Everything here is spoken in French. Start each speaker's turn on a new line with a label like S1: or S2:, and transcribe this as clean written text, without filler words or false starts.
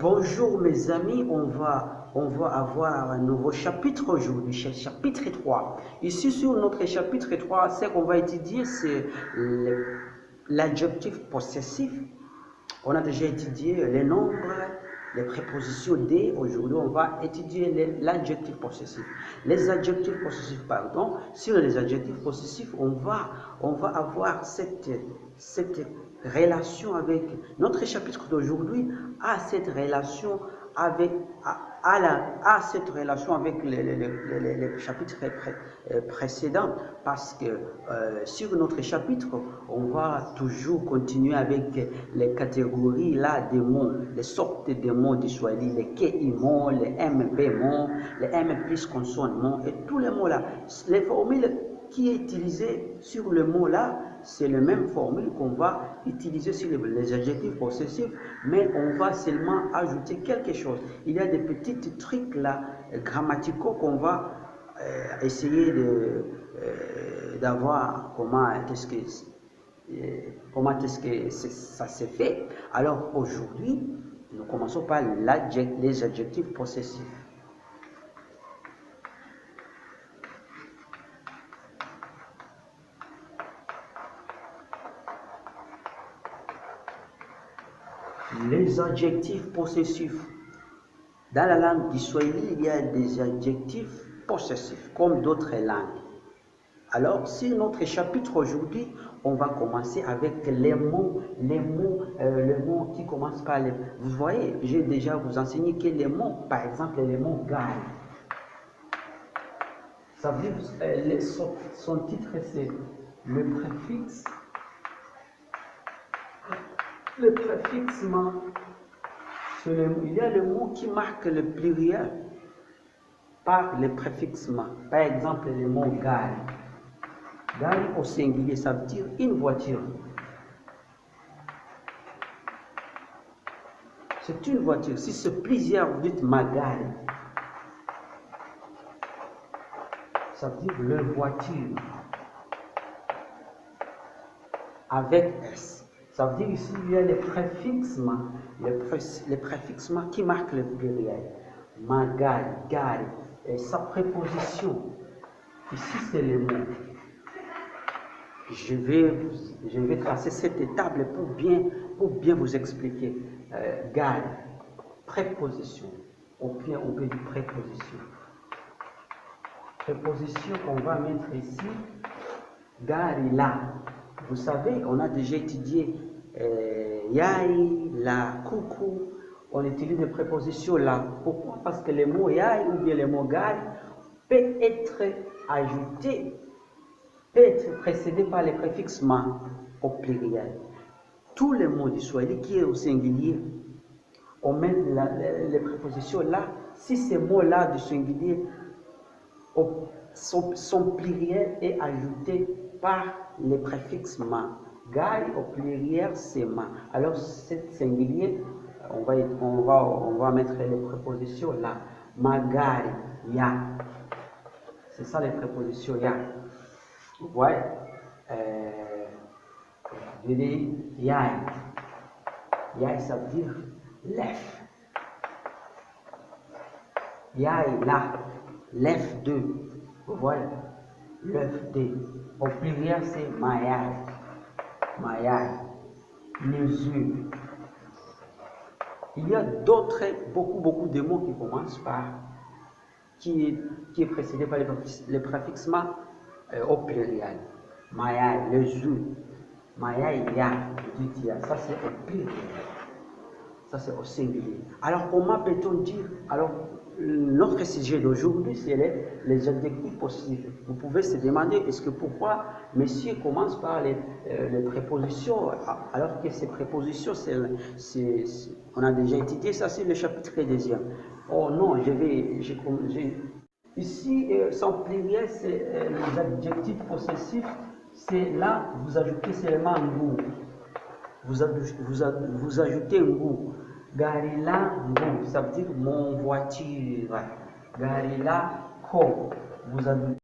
S1: Bonjour mes amis, on va avoir un nouveau chapitre aujourd'hui, chapitre 3. Ici sur notre chapitre 3, ce qu'on va étudier, c'est l'adjectif possessif. On a déjà étudié les nombres, les prépositions des. Aujourd'hui, on va étudier l'adjectif possessif. Les adjectifs possessifs, pardon. Sur les adjectifs possessifs, on va avoir cette relation avec notre chapitre d'aujourd'hui, à cette relation avec cette relation avec les chapitres précédents, parce que sur notre chapitre, on va toujours continuer avec les catégories là des mots, les sortes de mots du Swahili, les KI-mots, les MB-mots, les M plus consonne-mots et tous les mots là. Les formules qui est utilisée sur le mot là, c'est la même formule qu'on va utiliser sur les adjectifs possessifs, mais on va seulement ajouter quelque chose. Il y a des petits trucs là, grammaticaux qu'on va essayer d'avoir comment est-ce que ça se fait. Alors aujourd'hui, nous commençons par les adjectifs possessifs. Les adjectifs possessifs. Dans la langue du Swahili, il y a des adjectifs possessifs, comme d'autres langues. Alors, sur notre chapitre aujourd'hui, on va commencer avec les mots qui commencent par les... Vous voyez, j'ai déjà vous enseigné que les mots, par exemple, les mots gars. Ça veut dire, son titre, c'est le préfixe. Le préfixement, il y a le mot qui marque le pluriel par le préfixement. Par exemple, le mot gare. Gare au singulier, ça veut dire une voiture. C'est une voiture. Si c'est plusieurs, vous dites ma gare. Ça veut dire le voiture. Avec S. Ça veut dire ici, il y a les préfixements, qui marquent le pluriel. Ma gare, gare, et sa préposition. Ici, c'est le mot. Je vais tracer cette table pour bien vous expliquer. Gare, préposition. On peut dire préposition. Préposition qu'on va mettre ici. Gare là. Vous savez, on a déjà étudié yai, la, coucou. On utilise des prépositions là. Pourquoi? Parce que le mot yai ou bien le mot gare peut être ajouté, peut être précédé par les préfixements au pluriel. Tous les mots du Swahili qui est au singulier, on met les prépositions là. Si ces mots-là du singulier, son pluriel est ajouté par les préfixements. Gare au pluriel, c'est ma. Alors, cet singulier, on va mettre les prépositions là. Ma gare, ya. C'est ça les prépositions ya. Vous voyez? Je dis yai. Yai, ça veut dire lève. Yai là. Lève deux. Vous voyez? Lève deux. Au pluriel, c'est mayai. Mayai. Les yeux. Il y a d'autres, beaucoup de mots qui commencent par, qui est précédé par les préfixements au pluriel. Mayai, les yeux. Mayai, ya. Ça, c'est au pluriel. Ça, c'est au singulier. Alors, comment peut-on dire? Alors, notre sujet d'aujourd'hui, c'est les adjectifs possessifs. Vous pouvez se demander, est-ce que pourquoi monsieur commence par les prépositions, alors que ces prépositions, on a déjà étudié ça, c'est le chapitre 2. Oh non, ici, son pluriel, c'est les adjectifs possessifs, c'est là, vous ajoutez seulement un goût. Vous ajoutez un goût. Garila go, ça veut dire mon voiture. Garila ko, vous ajoutez